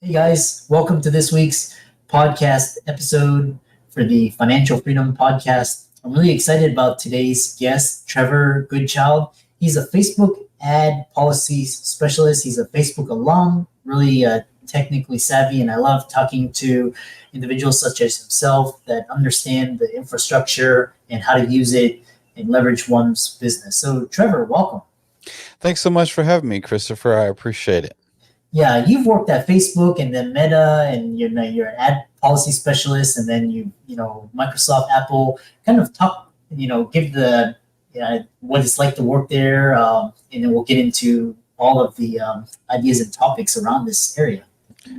Hey guys, welcome to this week's podcast episode for the Financial Freedom Podcast. I'm really excited about today's guest, Trevor Goodchild. He's a Facebook ad policy specialist. He's a Facebook alum, really technically savvy, and I love talking to individuals such as himself that understand the infrastructure and how to use it and leverage one's business. So, Trevor, welcome. Thanks so much for having me, Christopher. I appreciate it. Yeah, you've worked at Facebook and then Meta, and you're an ad policy specialist, and then Microsoft, Apple. Kind of talk, give the what it's like to work there, and then we'll get into all of the ideas and topics around this area.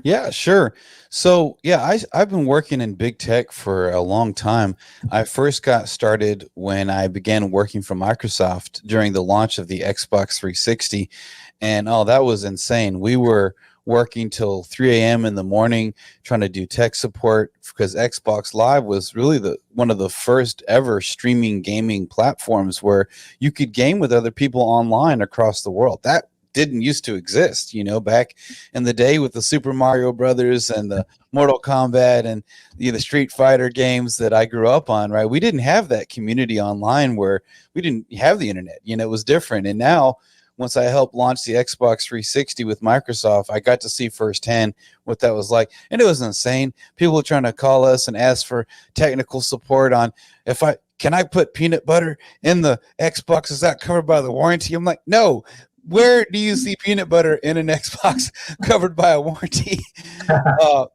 Yeah, sure. So, I've been working in big tech for a long time. I first got started when I began working for Microsoft during the launch of the Xbox 360. And that was insane. We were working till 3 a.m. in the morning trying to do tech support because Xbox Live was really one of the first ever streaming gaming platforms where you could game with other people online across the world. That didn't used to exist, back in the day with the Super Mario Brothers and the Mortal Kombat and the Street Fighter games that I grew up on, right? We didn't have that community online where we didn't have the internet, it was different. And now, once I helped launch the Xbox 360 with Microsoft, I got to see firsthand what that was like. And it was insane. People were trying to call us and ask for technical support on can I put peanut butter in the Xbox? Is that covered by the warranty? I'm like, no. Where do you see peanut butter in an Xbox covered by a warranty?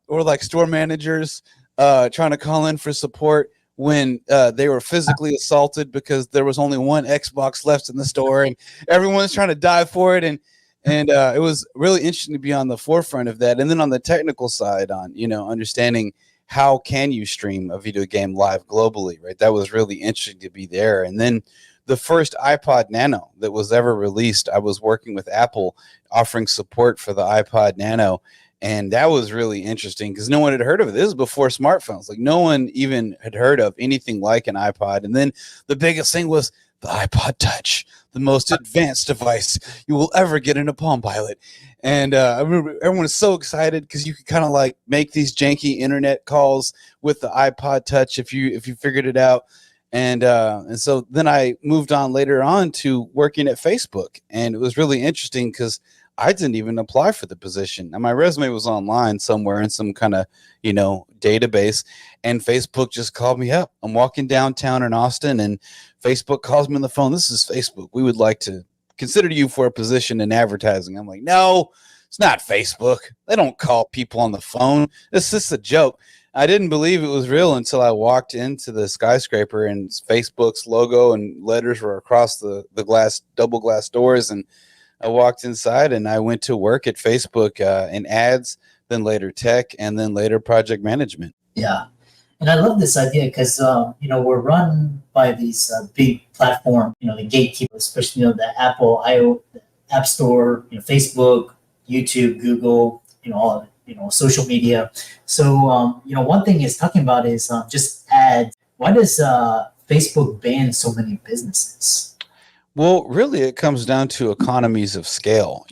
Or like store managers trying to call in for support when they were physically assaulted because there was only one Xbox left in the store and everyone's trying to die for it. And it was really interesting to be on the forefront of that. And then on the technical side on, understanding how can you stream a video game live globally, right? That was really interesting to be there. And then the first iPod Nano that was ever released, I was working with Apple offering support for the iPod Nano. And that was really interesting because no one had heard of it. This is before smartphones. Like no one even had heard of anything like an iPod. And then the biggest thing was the iPod Touch, the most advanced device you will ever get in a Palm Pilot. And I remember everyone was so excited because you could kind of like make these janky internet calls with the iPod Touch if you figured it out. And so then I moved on later on to working at Facebook. And it was really interesting because I didn't even apply for the position. Now, my resume was online somewhere in some kind of, database, and Facebook just called me up. I'm walking downtown in Austin, and Facebook calls me on the phone. This is Facebook. We would like to consider you for a position in advertising. I'm like, no, it's not Facebook. They don't call people on the phone. This is a joke. I didn't believe it was real until I walked into the skyscraper and Facebook's logo and letters were across the double glass doors, and I walked inside and I went to work at Facebook in ads, then later tech, and then later project management. Yeah. And I love this idea because, we're run by these big platform, the gatekeepers, especially, the Apple, the App Store, Facebook, YouTube, Google, all of it, social media. So, one thing is talking about is just ads. Why does Facebook ban so many businesses? Well, really, it comes down to economies of scale.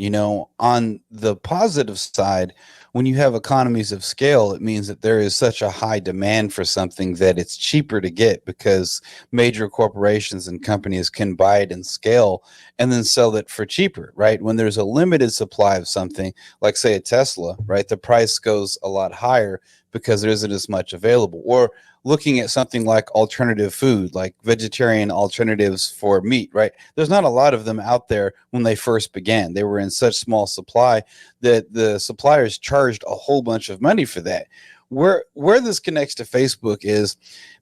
On the positive side, when you have economies of scale, it means that there is such a high demand for something that it's cheaper to get because major corporations and companies can buy it in scale and then sell it for cheaper, right? When there's a limited supply of something, like say a Tesla, right, the price goes a lot higher because there isn't as much available. Or looking at something like alternative food, like vegetarian alternatives for meat, right? There's not a lot of them out there when they first began. They were in such small supply that the suppliers charged a whole bunch of money for that. Where this connects to Facebook is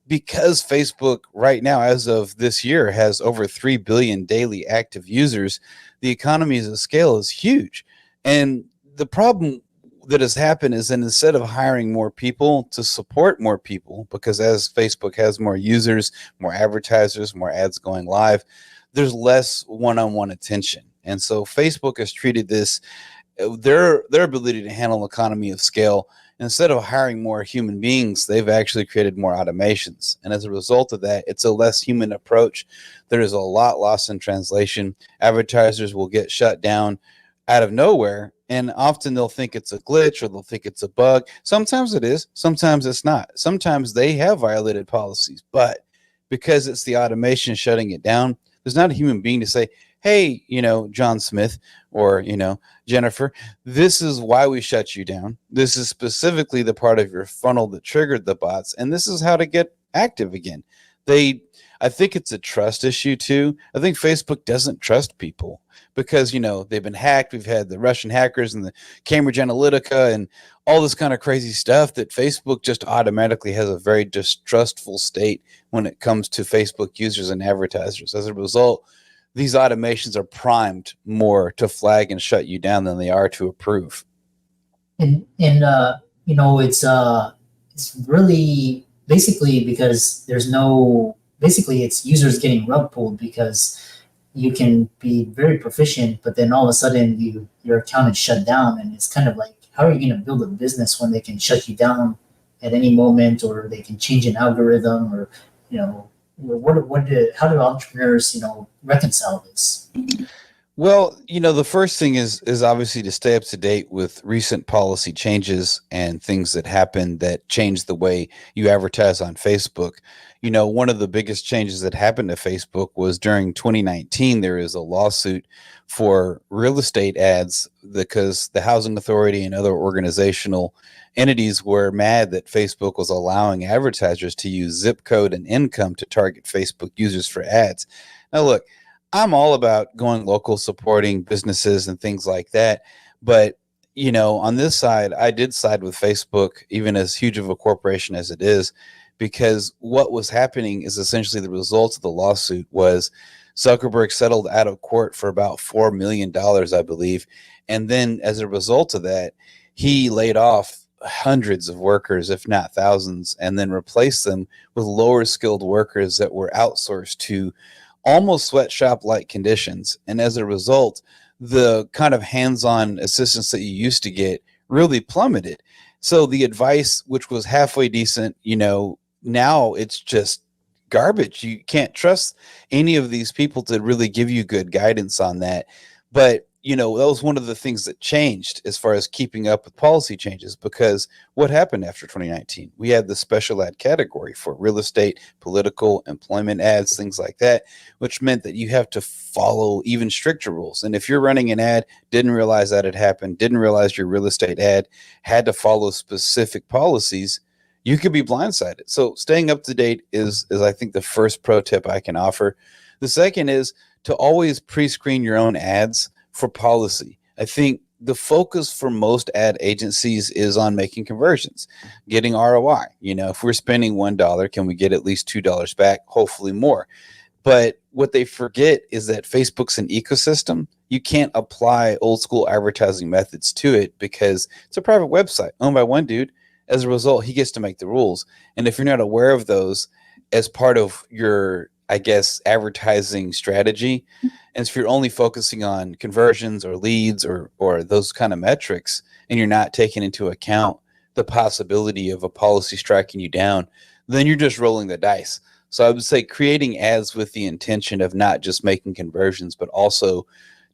because Facebook right now, as of this year, has over 3 billion daily active users, the economies of scale is huge. And the problem that has happened is that instead of hiring more people to support more people, because as Facebook has more users, more advertisers, more ads going live, there's less one-on-one attention. And so Facebook has treated this, their ability to handle economy of scale, instead of hiring more human beings, they've actually created more automations. And as a result of that, it's a less human approach. There is a lot lost in translation. Advertisers will get shut down out of nowhere And often they'll think it's a glitch or they'll think it's a bug. Sometimes it is, sometimes it's not. Sometimes they have violated policies, but because it's the automation shutting it down, there's not a human being to say, hey, John Smith or, Jennifer, this is why we shut you down. This is specifically the part of your funnel that triggered the bots, and this is how to get active again. I think it's a trust issue too. I think Facebook doesn't trust people because, they've been hacked. We've had the Russian hackers and the Cambridge Analytica and all this kind of crazy stuff that Facebook just automatically has a very distrustful state when it comes to Facebook users and advertisers. As a result, these automations are primed more to flag and shut you down than they are to approve. And it's really basically because it's users getting rug pulled, because you can be very proficient, but then all of a sudden your account is shut down, and it's kind of like, how are you going to build a business when they can shut you down at any moment, or they can change an algorithm, or how do entrepreneurs reconcile this? Well, the first thing is obviously to stay up to date with recent policy changes and things that happen that change the way you advertise on Facebook. One of the biggest changes that happened to Facebook was during 2019, there is a lawsuit for real estate ads because the Housing Authority and other organizational entities were mad that Facebook was allowing advertisers to use zip code and income to target Facebook users for ads. Now, look, I'm all about going local, supporting businesses and things like that. But, on this side, I did side with Facebook, even as huge of a corporation as it is, because what was happening is essentially the result of the lawsuit was Zuckerberg settled out of court for about $4 million, I believe. And then as a result of that, he laid off hundreds of workers, if not thousands, and then replaced them with lower skilled workers that were outsourced to almost sweatshop-like conditions. And as a result, the kind of hands-on assistance that you used to get really plummeted. So the advice, which was halfway decent, now it's just garbage. You can't trust any of these people to really give you good guidance on that. But, that was one of the things that changed as far as keeping up with policy changes, because what happened after 2019? We had the special ad category for real estate, political, employment ads, things like that, which meant that you have to follow even stricter rules. And if you're running an ad, didn't realize that had happened, didn't realize your real estate ad had to follow specific policies, you could be blindsided. So staying up to date is I think the first pro tip I can offer. The second is to always pre-screen your own ads for policy. I think the focus for most ad agencies is on making conversions, getting ROI. If we're spending $1, can we get at least $2 back? Hopefully more. But what they forget is that Facebook's an ecosystem. You can't apply old school advertising methods to it because it's a private website owned by one dude. As a result, he gets to make the rules. And if you're not aware of those as part of your, advertising strategy, and if you're only focusing on conversions or leads or those kind of metrics, and you're not taking into account the possibility of a policy striking you down, then you're just rolling the dice. So I would say creating ads with the intention of not just making conversions, but also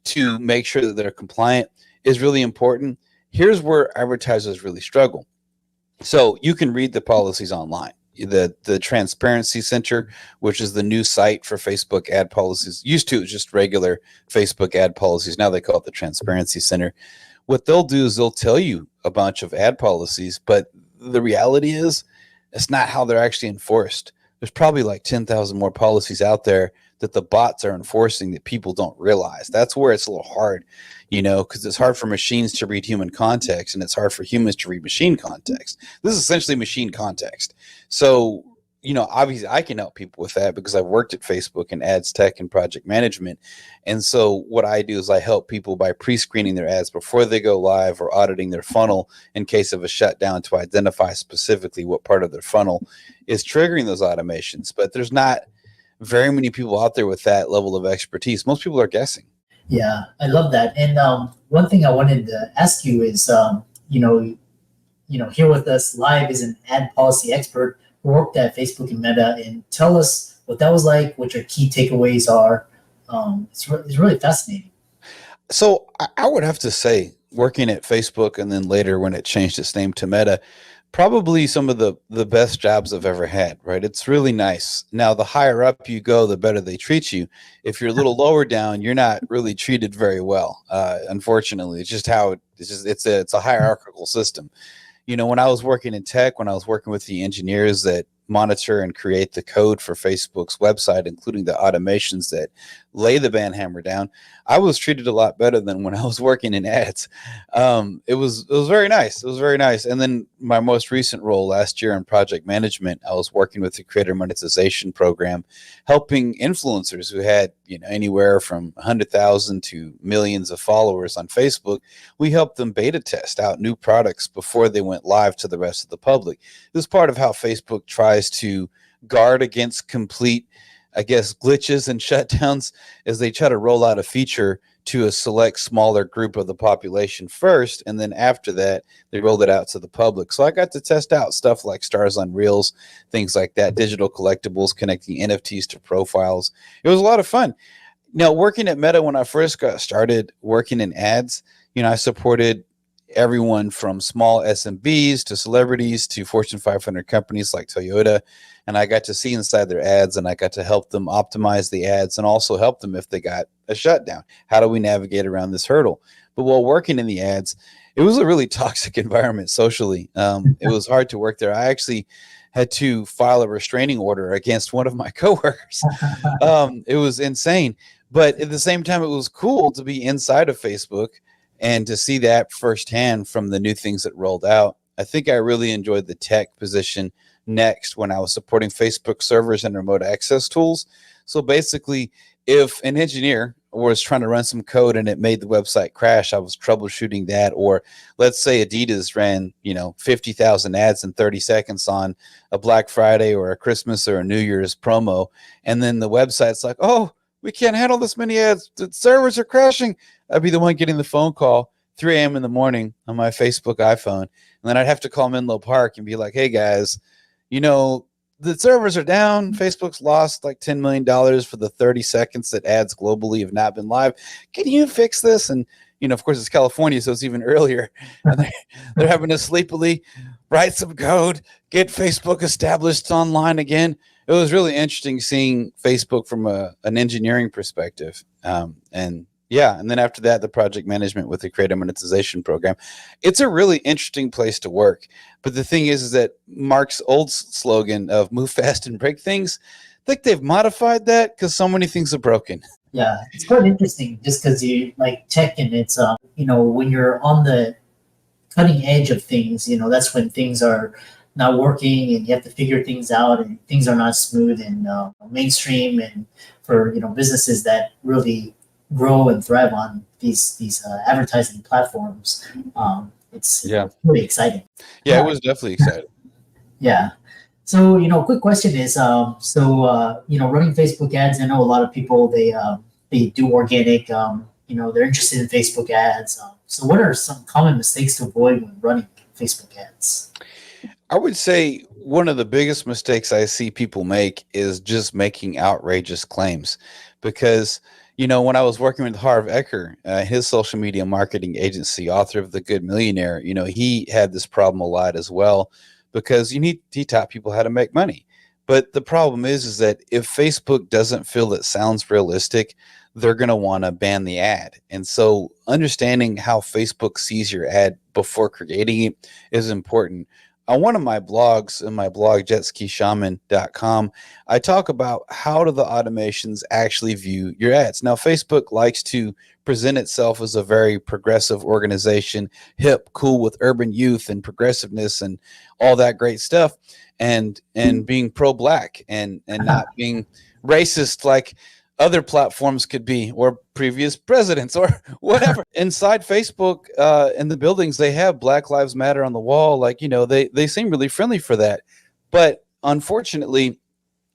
to make sure that they're compliant is really important. Here's where advertisers really struggle. So you can read the policies online. The Transparency Center, which is the new site for Facebook ad policies. Used to, it was just regular Facebook ad policies. Now they call it the Transparency Center. What they'll do is they'll tell you a bunch of ad policies, but the reality is it's not how they're actually enforced. There's probably like 10,000 more policies out there that the bots are enforcing that people don't realize. That's where it's a little hard, because it's hard for machines to read human context and it's hard for humans to read machine context. This is essentially machine context. So, obviously I can help people with that because I've worked at Facebook in ads tech and project management. And so what I do is I help people by pre-screening their ads before they go live or auditing their funnel in case of a shutdown to identify specifically what part of their funnel is triggering those automations. But there's not very many people out there with that level of expertise. Most people are guessing. Yeah, I love that. And one thing I wanted to ask you is, here with us live is an ad policy expert who worked at Facebook and Meta, and tell us what that was like, what your key takeaways are. It's really fascinating. So I would have to say working at Facebook and then later when it changed its name to Meta, probably some of the best jobs I've ever had, right? It's really nice. Now, the higher up you go, the better they treat you. If you're a little lower down, you're not really treated very well. Unfortunately, it's just how it's a hierarchical system. When I was working in tech, when I was working with the engineers that monitor and create the code for Facebook's website, including the automations that lay the band hammer down, I was treated a lot better than when I was working in ads. It was very nice. It was very nice. And then my most recent role last year in project management, I was working with the creator monetization program, helping influencers who had anywhere from 100,000 to millions of followers on Facebook. We helped them beta test out new products before they went live to the rest of the public. This is part of how Facebook tries to guard against complete, glitches and shutdowns, as they try to roll out a feature to a select smaller group of the population first, and then after that they rolled it out to the public. So I got to test out stuff like stars on reels, things like that, digital collectibles, connecting NFTs to profiles. It was a lot of fun. Now, working at Meta, when I first got started working in ads, I supported everyone from small SMBs to celebrities to Fortune 500 companies like Toyota. And I got to see inside their ads, and I got to help them optimize the ads and also help them if they got a shutdown. How do we navigate around this hurdle? But while working in the ads, it was a really toxic environment socially. It was hard to work there. I actually had to file a restraining order against one of my coworkers. It was insane. But at the same time, it was cool to be inside of Facebook and to see that firsthand from the new things that rolled out. I think I really enjoyed the tech position next when I was supporting Facebook servers and remote access tools. So basically, if an engineer was trying to run some code and it made the website crash, I was troubleshooting that. Or let's say Adidas ran, 50,000 ads in 30 seconds on a Black Friday or a Christmas or a New Year's promo. And then the website's like, oh, we can't handle this many ads. The servers are crashing. I'd be the one getting the phone call 3 a.m. in the morning on my Facebook iPhone. And then I'd have to call Menlo Park and be like, hey, guys, the servers are down. Facebook's lost like $10 million for the 30 seconds that ads globally have not been live. Can you fix this? And, of course, it's California, so it's even earlier. And they're having to sleepily write some code, get Facebook established online again. It was really interesting seeing Facebook from an engineering perspective. And then after that, the project management with the creator monetization program. It's a really interesting place to work. But the thing is that Mark's old slogan of move fast and break things, I think they've modified that because so many things are broken. Yeah, it's quite interesting just because you like tech, and it's, when you're on the cutting edge of things, that's when things are not working and you have to figure things out and things are not smooth and mainstream. And for, businesses that really grow and thrive on these advertising platforms, it's really exciting. Yeah, it was definitely exciting. Yeah. So, quick question is, running Facebook ads, I know a lot of people, they do organic, they're interested in Facebook ads. So what are some common mistakes to avoid when running Facebook ads? I would say one of the biggest mistakes I see people make is just making outrageous claims. Because, when I was working with Harv Eker, his social media marketing agency, author of The Good Millionaire, he had this problem a lot as well, because he taught people how to make money. But the problem is that if Facebook doesn't feel it sounds realistic, they're going to want to ban the ad. And so understanding how Facebook sees your ad before creating it is important. On one of my blogs, in my blog, jetskishaman.com, I talk about how do the automations actually view your ads. Now, Facebook likes to present itself as a very progressive organization, hip, cool with urban youth and progressiveness and all that great stuff, and being pro-black and not being racist like other platforms could be, or previous presidents, or whatever. Inside Facebook, in the buildings, they have Black Lives Matter on the wall. They seem really friendly for that. But unfortunately,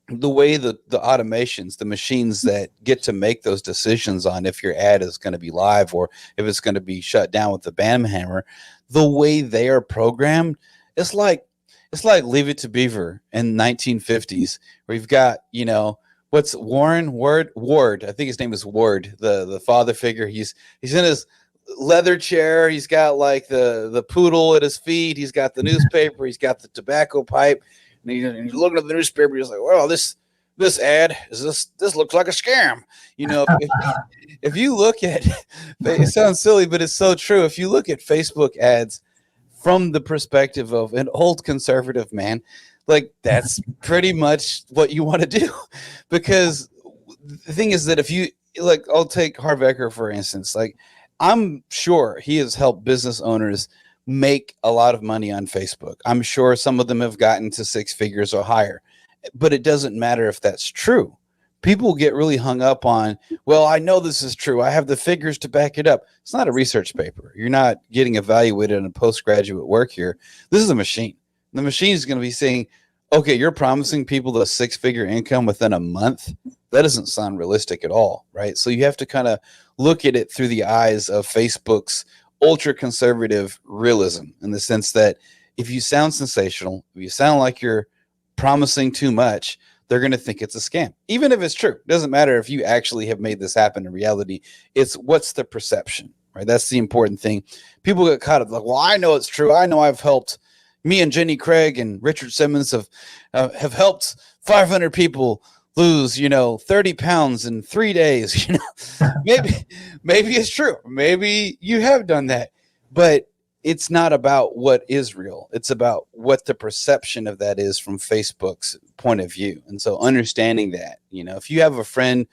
the way the automations, the machines that get to make those decisions on if your ad is going to be live or if it's going to be shut down with the ban hammer, the way they are programmed, it's like Leave It to Beaver in 1950s, where you've got, what's Ward? I think his name is Ward, the father figure. He's in his leather chair. He's got like the poodle at his feet. He's got the newspaper. He's got the tobacco pipe. And he's looking at the newspaper. He's like, well, this ad is this looks like a scam. If you look at it sounds silly, but it's so true. If you look at Facebook ads from the perspective of an old conservative man, like that's pretty much what you want to do. Because the thing is that if you like, I'll take Harvecker, for instance. Like, I'm sure he has helped business owners make a lot of money on Facebook. I'm sure some of them have gotten to 6 figures or higher, but it doesn't matter if that's true. People get really hung up on, well, I know this is true. I have the figures to back it up. It's not a research paper. You're not getting evaluated in a postgraduate work here. This is a machine. The machine is going to be saying, okay, you're promising people a 6-figure income within a month. That doesn't sound realistic at all, right? So you have to kind of look at it through the eyes of Facebook's ultra conservative realism, in the sense that if you sound sensational, if you sound like you're promising too much, they're going to think it's a scam. Even if it's true, it doesn't matter if you actually have made this happen in reality. It's what's the perception, right? That's the important thing. People get caught up like, well, I know it's true. I know I've helped. Me and Jenny Craig and Richard Simmons have helped 500 people lose, 30 pounds in 3 days. Maybe it's true. Maybe you have done that, but it's not about what is real. It's about what the perception of that is from Facebook's point of view. And so understanding that, if you have a friend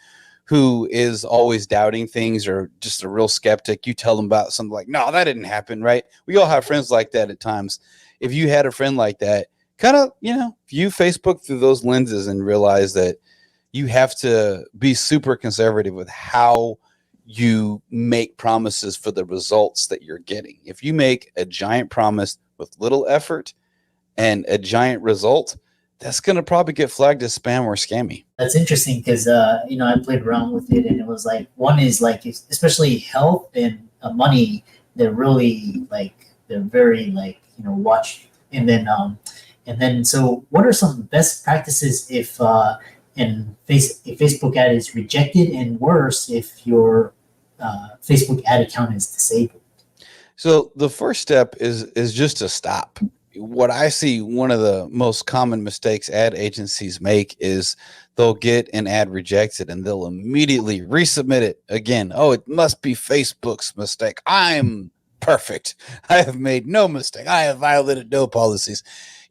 who is always doubting things or just a real skeptic, you tell them about something like, no, that didn't happen, right? We all have friends like that at times. If you had a friend like that, kind of, view Facebook through those lenses and realize that you have to be super conservative with how you make promises for the results that you're getting. If you make a giant promise with little effort and a giant result, that's going to probably get flagged as spam or scammy. That's interesting because, I played around with it, and it was like, one is like, especially health and money, they're really like, they're very like, watch. And then, so what are some best practices if Facebook ad is rejected, and worse, if your Facebook ad account is disabled? So the first step is just to stop. What I see one of the most common mistakes ad agencies make is they'll get an ad rejected and they'll immediately resubmit it again. Oh, it must be Facebook's mistake. I'm perfect. I have made no mistake. I have violated no policies.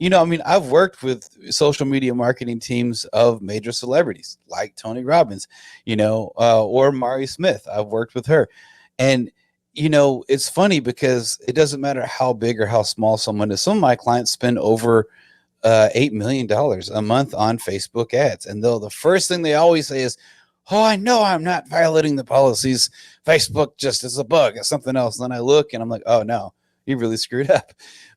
I've worked with social media marketing teams of major celebrities like Tony Robbins, or Mari Smith. I've worked with her. And, it's funny because it doesn't matter how big or how small someone is. Some of my clients spend over $8 million a month on Facebook ads. And the first thing they always say is, oh, I know I'm not violating the policies. Facebook just is a bug. It's something else. And then I look and I'm like, oh, no, you really screwed up.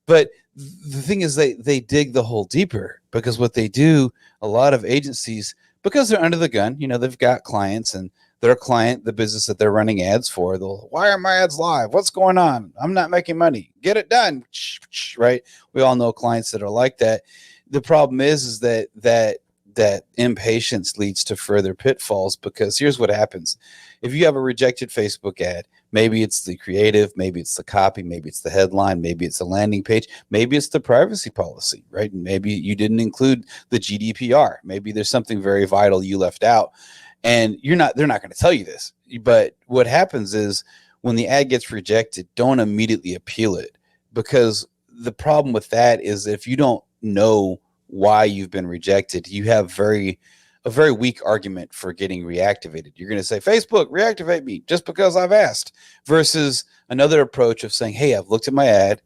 But the thing is they dig the hole deeper, because what they do, a lot of agencies, because they're under the gun, they've got clients, and their client, the business that they're running ads for, why are my ads live? What's going on? I'm not making money. Get it done. Right? We all know clients that are like that. The problem is that impatience leads to further pitfalls, because here's what happens. If you have a rejected Facebook ad, maybe it's the creative, maybe it's the copy, maybe it's the headline, maybe it's the landing page, maybe it's the privacy policy, right? And maybe you didn't include the GDPR. Maybe there's something very vital you left out, and they're not going to tell you this. But what happens is, when the ad gets rejected, don't immediately appeal it, because the problem with that is, if you don't know why you've been rejected, you have a very weak argument for getting reactivated. You're going to say, Facebook, reactivate me just because I've asked, versus another approach of saying, hey, I've looked at my ad.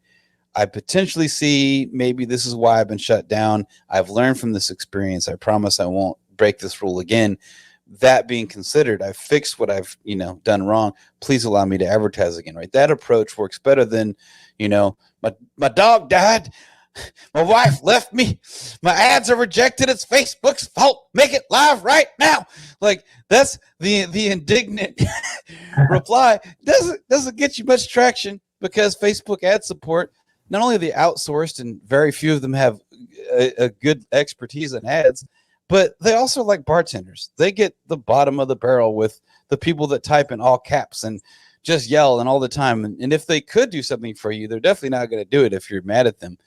I potentially see maybe this is why I've been shut down. I've learned from this experience. I promise I won't break this rule again. That being considered, I've fixed what I've, done wrong. Please allow me to advertise again, right? That approach works better than, my dog died. My wife left me. My ads are rejected. It's Facebook's fault. Make it live right now. Like, that's the indignant reply. Doesn't get you much traction, because Facebook ad support, not only are they outsourced and very few of them have a good expertise in ads, but they also, like bartenders, they get the bottom of the barrel with the people that type in all caps and just yell and all the time. And if they could do something for you, they're definitely not going to do it if you're mad at them.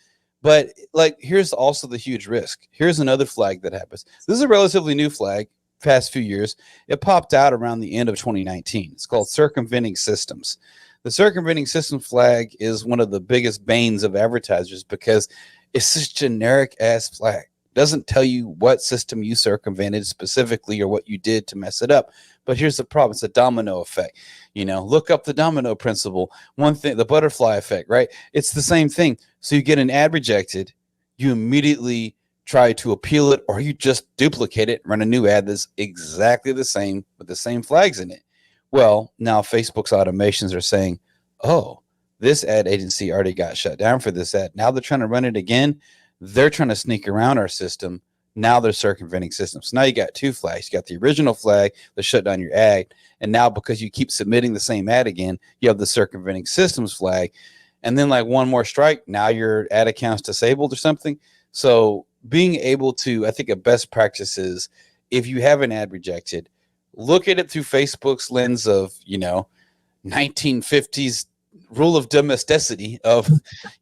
But like, here's also the huge risk. Here's another flag that happens. This is a relatively new flag, past few years. It popped out around the end of 2019. It's called circumventing systems. The circumventing system flag is one of the biggest banes of advertisers because it's this generic ass flag. Doesn't tell you what system you circumvented specifically or what you did to mess it up. But here's the problem. It's a domino effect. Look up the domino principle. One thing, the butterfly effect, right? It's the same thing. So you get an ad rejected, you immediately try to appeal it, or you just duplicate it, run a new ad that's exactly the same with the same flags in it. Well, now Facebook's automations are saying, oh, this ad agency already got shut down for this ad. Now they're trying to run it again. They're trying to sneak around our system. Now they're circumventing systems. So now you got two flags. You got the original flag that shut down your ad. And now because you keep submitting the same ad again, you have the circumventing systems flag. And then like one more strike, now your ad account's disabled or something. So being able to, I think a best practice is if you have an ad rejected, look at it through Facebook's lens of, 1950s rule of domesticity of,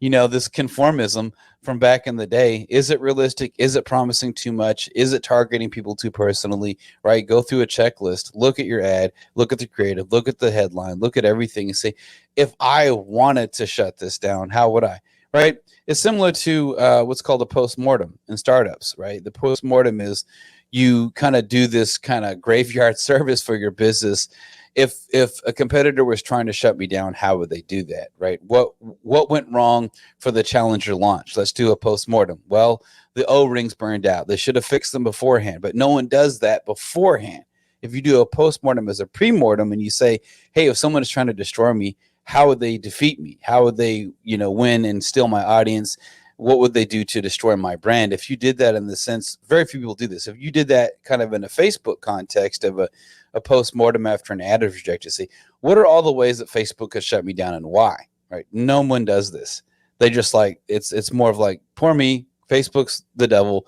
this conformism from back in the day. Is it realistic? Is it promising too much? Is it targeting people too personally? Right? Go through a checklist, look at your ad, look at the creative, look at the headline, look at everything and say, if I wanted to shut this down, how would I? Right? It's similar to what's called a postmortem in startups, right? The postmortem is you kind of do this kind of graveyard service for your business. If a competitor was trying to shut me down, how would they do that, right? What went wrong for the Challenger launch? Let's do a postmortem. Well, the O-rings burned out. They should have fixed them beforehand, but no one does that beforehand. If you do a postmortem as a premortem and you say, hey, if someone is trying to destroy me, how would they defeat me? How would they, win and steal my audience? What would they do to destroy my brand? If you did that in the sense, very few people do this. If you did that kind of in a Facebook context of a post-mortem after an ad is rejected, say, what are all the ways that Facebook has shut me down and why? Right? No one does this. They just like, it's more of like, poor me, Facebook's the devil.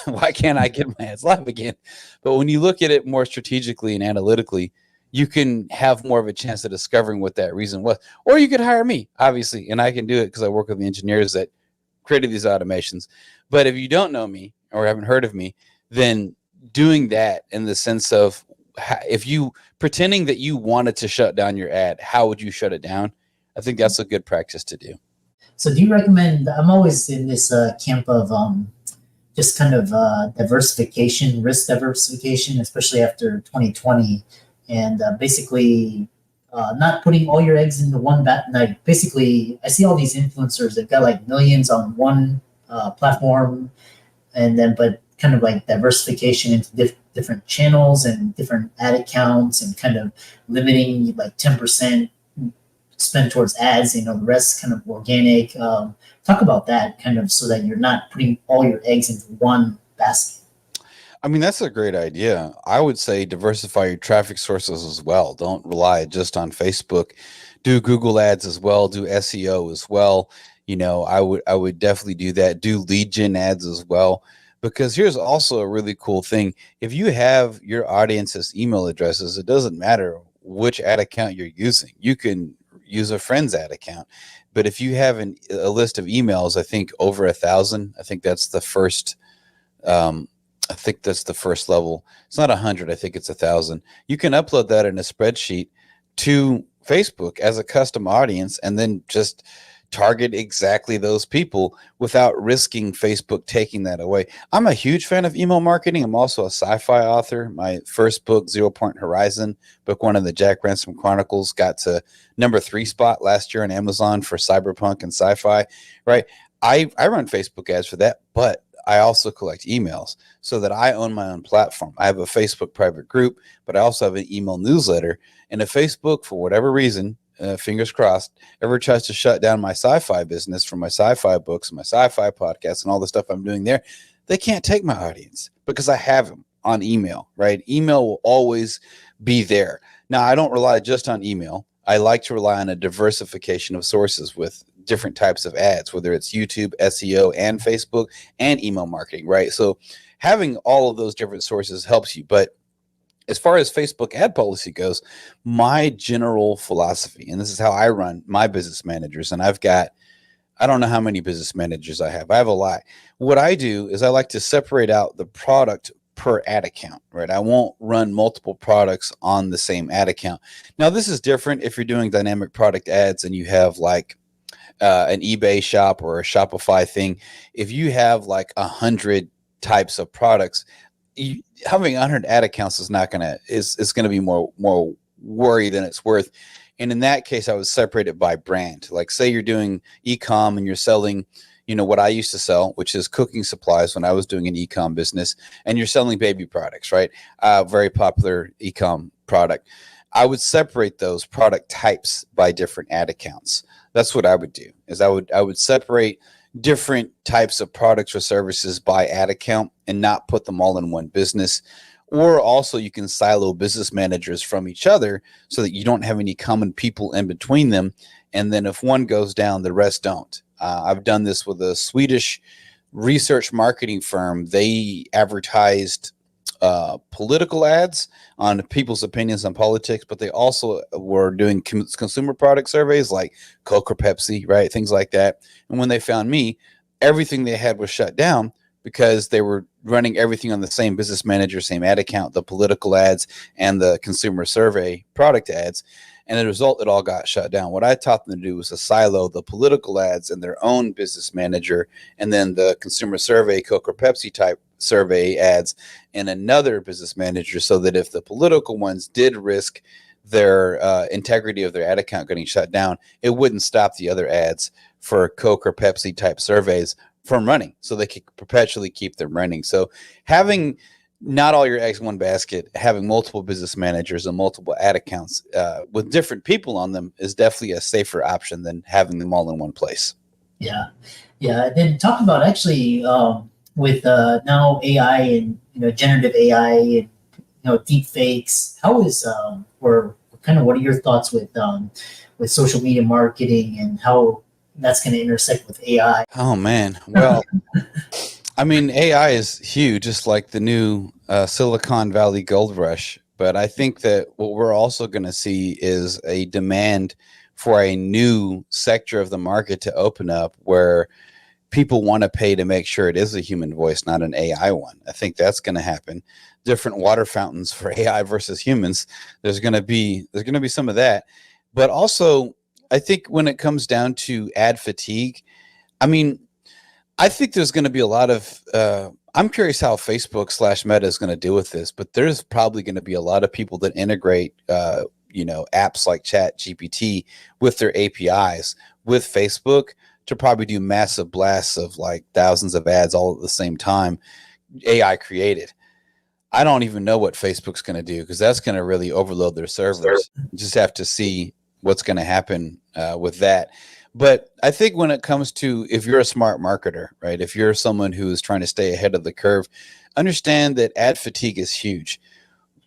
Why can't I get my ads live again? But when you look at it more strategically and analytically, you can have more of a chance of discovering what that reason was. Or you could hire me, obviously, and I can do it because I work with the engineers that created these automations. But if you don't know me or haven't heard of me, then doing that in the sense of if you pretending that you wanted to shut down your ad, how would you shut it down? I think that's a good practice to do. So do you recommend, I'm always in this camp of just kind of diversification, risk diversification, especially after 2020, and basically not putting all your eggs into one night. Basically, I see all these influencers that got like millions on one platform, and then but kind of like diversification into different channels and different ad accounts, and kind of limiting like 10% spend towards ads, the rest kind of organic. Talk about that kind of so that you're not putting all your eggs into one basket. I mean, that's a great idea. I would say diversify your traffic sources as well. Don't rely just on Facebook. Do Google ads as well. Do SEO as well. I would definitely do that. Do lead gen ads as well. Because here's also a really cool thing. If you have your audience's email addresses, it doesn't matter which ad account you're using. You can use a friend's ad account. But if you have a list of emails, I think over 1,000, I think that's the first level. It's not 100. I think it's 1,000. You can upload that in a spreadsheet to Facebook as a custom audience and then just target exactly those people without risking Facebook taking that away. I'm a huge fan of email marketing. I'm also a sci-fi author. My first book, 0 Point Horizon, book one of the Jack Ransom Chronicles, got to #3 spot last year on Amazon for cyberpunk and sci-fi, right? I run Facebook ads for that, but I also collect emails so that I own my own platform. I have a Facebook private group, but I also have an email newsletter. And if Facebook, for whatever reason, fingers crossed, ever tries to shut down my sci-fi business from my sci-fi books, my sci-fi podcasts, and all the stuff I'm doing there, they can't take my audience because I have them on email, right? Email will always be there. Now, I don't rely just on email. I like to rely on a diversification of sources with different types of ads, whether it's YouTube, SEO, and Facebook, and email marketing, right? So having all of those different sources helps you. But As far as Facebook ad policy goes, my general philosophy, and this is how I run my business managers, and I don't know how many business managers I have. I have a lot. What I do is I like to separate out the product per ad account, right? I won't run multiple products on the same ad account. Now, this is different if you're doing dynamic product ads and you have like an eBay shop or a Shopify thing. If you have like 100 types of products, having 100 ad accounts is not gonna is gonna be more worry than it's worth. And in that case, I would separate it by brand. Like, say you're doing e-com and you're selling, what I used to sell, which is cooking supplies when I was doing an e-com business, and you're selling baby products, right? Very popular e-com product. I would separate those product types by different ad accounts. That's what I would do. Is I would separate different types of products or services by ad account and not put them all in one business. Or also you can silo business managers from each other so that you don't have any common people in between them. And then if one goes down, the rest don't. I've done this with a Swedish research marketing firm. They advertised political ads on people's opinions on politics, but they also were doing consumer product surveys like Coke or Pepsi, right? Things like that. And when they found me, everything they had was shut down because they were running everything on the same business manager, same ad account, the political ads and the consumer survey product ads. And as a result, it all got shut down. What I taught them to do was to silo the political ads in their own business manager, and then the consumer survey, Coke or Pepsi type survey ads in another business manager, so that if the political ones did risk their integrity of their ad account getting shut down, it wouldn't stop the other ads for Coke or Pepsi type surveys from running, so they could perpetually keep them running. So having not all your eggs in one basket, having multiple business managers and multiple ad accounts with different people on them is definitely a safer option than having them all in one place. Yeah. Yeah. Then talk about actually with now AI and, generative AI and, deep fakes, how is, or kind of what are your thoughts with social media marketing and how that's going to intersect with AI? Oh, man. Well, I mean, AI is huge, just like the new Silicon Valley gold rush. But I think that what we're also going to see is a demand for a new sector of the market to open up where people want to pay to make sure it is a human voice, not an AI one. I think that's going to happen. Different water fountains for AI versus humans. There's going to be some of that. But also, I think when it comes down to ad fatigue, I mean, I think there's going to be a lot of, I'm curious how Facebook / Meta is going to deal with this, but there's probably going to be a lot of people that integrate, apps like Chat GPT with their APIs with Facebook to probably do massive blasts of like thousands of ads all at the same time, AI created. I don't even know what Facebook's going to do because that's going to really overload their servers. Just have to see what's going to happen with that. But I think when it comes to, if you're a smart marketer, right, if you're someone who is trying to stay ahead of the curve, understand that ad fatigue is huge.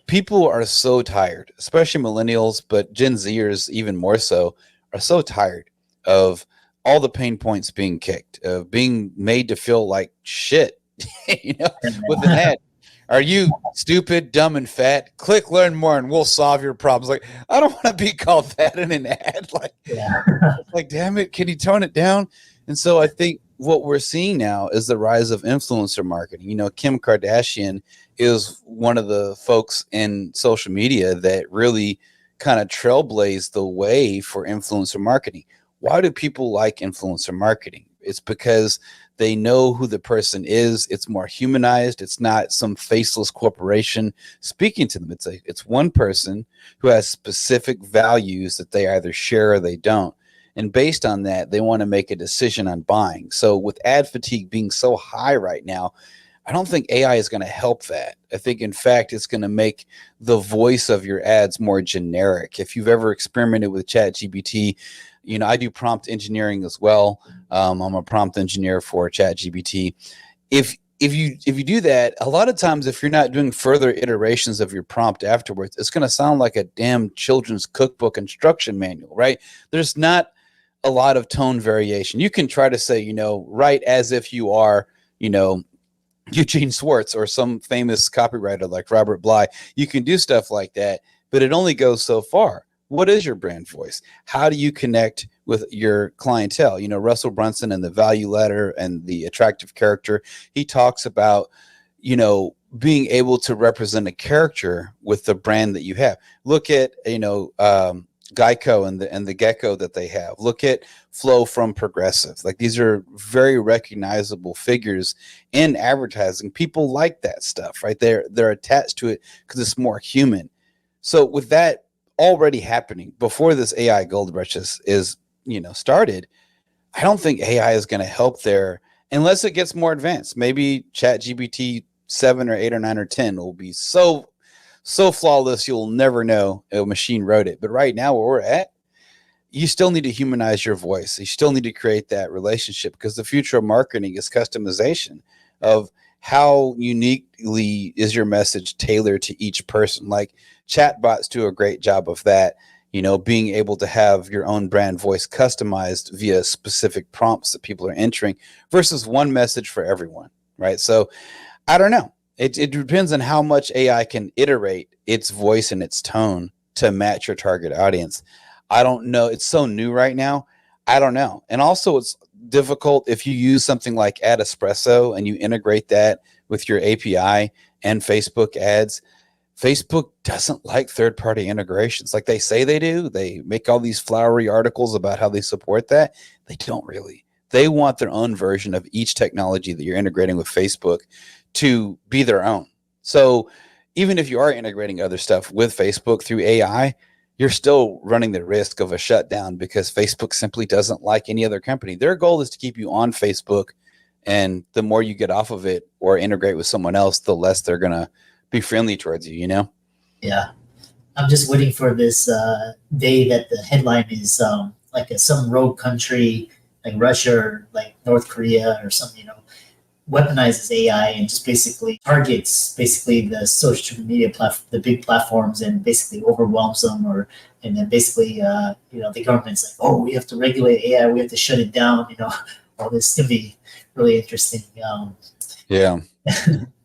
People are so tired, especially millennials, but Gen Zers even more so, are so tired of all the pain points being kicked, of being made to feel like shit, with an ad. Are you stupid, dumb, and fat? Click learn more and we'll solve your problems. Like, I don't want to be called that in an ad. Like, damn it, can you tone it down? And so I think what we're seeing now is the rise of influencer marketing. Kim Kardashian is one of the folks in social media that really kind of trailblazed the way for influencer marketing. Why do people like influencer marketing? It's because they know who the person is. It's more humanized. It's not some faceless corporation speaking to them. It's one person who has specific values that they either share or they don't. And based on that, they want to make a decision on buying. So with ad fatigue being so high right now, I don't think AI is going to help that. I think, in fact, it's going to make the voice of your ads more generic. If you've ever experimented with ChatGPT, I do prompt engineering as well. I'm a prompt engineer for ChatGPT. If you do that, a lot of times, if you're not doing further iterations of your prompt afterwards, it's going to sound like a damn children's cookbook instruction manual, right? There's not a lot of tone variation. You can try to say, write as if you are, Eugene Schwartz or some famous copywriter like Robert Bly. You can do stuff like that, but it only goes so far. What is your brand voice? How do you connect with your clientele? You know, Russell Brunson and the value ladder and the attractive character, he talks about, you know, being able to represent a character with the brand that you have. Look at, Geico and the gecko that they have. Look at Flo from Progressive. Like, these are very recognizable figures in advertising. People like that stuff, right? They're attached to it because it's more human. So with that already happening before this AI gold rush is started, I don't think AI is going to help there unless it gets more advanced. Maybe ChatGPT 7 or 8 or 9 or 10 will be so flawless you'll never know a machine wrote it. But right now, where we're at, you still need to humanize your voice. You still need to create that relationship, because the future of marketing is customization of how uniquely is your message tailored to each person. Like, chatbots do a great job of that, being able to have your own brand voice customized via specific prompts that people are entering versus one message for everyone, right? So I don't know. It depends on how much AI can iterate its voice and its tone to match your target audience. I don't know. It's so new right now. I don't know. And also, it's difficult if you use something like Ad Espresso and you integrate that with your API and Facebook ads. Facebook doesn't like third-party integrations like they say they do. They make all these flowery articles about how they support that. They don't really. They want their own version of each technology that you're integrating with Facebook to be their own. So even if you are integrating other stuff with Facebook through AI, you're still running the risk of a shutdown because Facebook simply doesn't like any other company. Their goal is to keep you on Facebook, and the more you get off of it or integrate with someone else, the less they're going to be friendly towards you, Yeah. I'm just waiting for this day that the headline is like some rogue country like Russia or like North Korea or something, weaponizes AI and just basically targets the social media the big platforms, and basically overwhelms them, and then basically the government's like, oh, we have to regulate AI, we have to shut it down, all this can be really interesting. Yeah.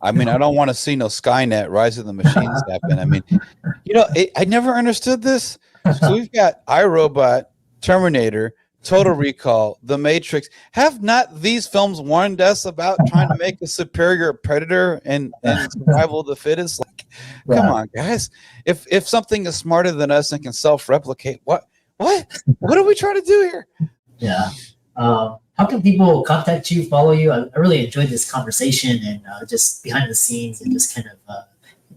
I mean, I don't want to see no Skynet, Rise of the Machines happen. I mean, I never understood this. So we've got iRobot, Terminator, Total Recall, The Matrix. Have not these films warned us about trying to make a superior predator and survival of the fittest? Like, come on, guys. If something is smarter than us and can self-replicate, what are we trying to do here? Yeah. How can people contact you, follow you? I really enjoyed this conversation, and just behind the scenes, and just kind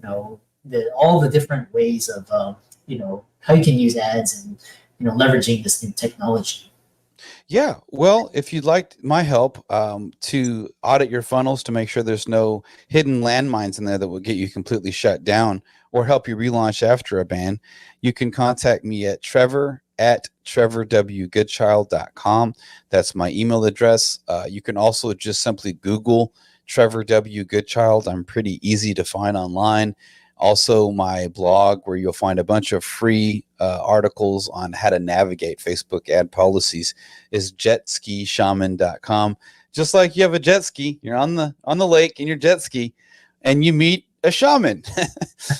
of all the different ways of how you can use ads and leveraging this new technology. Yeah, well, if you'd like my help to audit your funnels to make sure there's no hidden landmines in there that will get you completely shut down, or help you relaunch after a ban, you can contact me at trevor@trevorwgoodchild.com. That's my email address. You can also just simply Google Trevor W. Goodchild. I'm pretty easy to find online. Also, my blog, where you'll find a bunch of free articles on how to navigate Facebook ad policies, is jetskishaman.com. Just like you have a jet ski, you're on the lake in your jet ski, and you meet a shaman,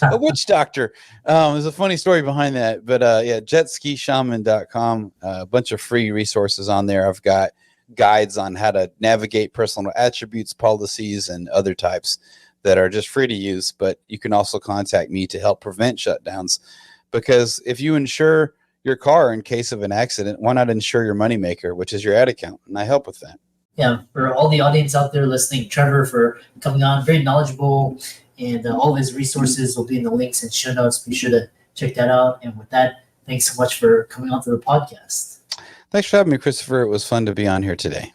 a witch doctor. There's a funny story behind that, but jetskishaman.com. A bunch of free resources on there. I've got guides on how to navigate personal attributes, policies, and other types that are just free to use. But you can also contact me to help prevent shutdowns, because if you insure your car in case of an accident, why not insure your moneymaker, which is your ad account? And I help with that. Yeah, for all the audience out there listening, Trevor for coming on, very knowledgeable, and all of his resources will be in the links and show notes. Be sure to check that out. And with that, thanks so much for coming on to the podcast. Thanks for having me, Christopher. It was fun to be on here today.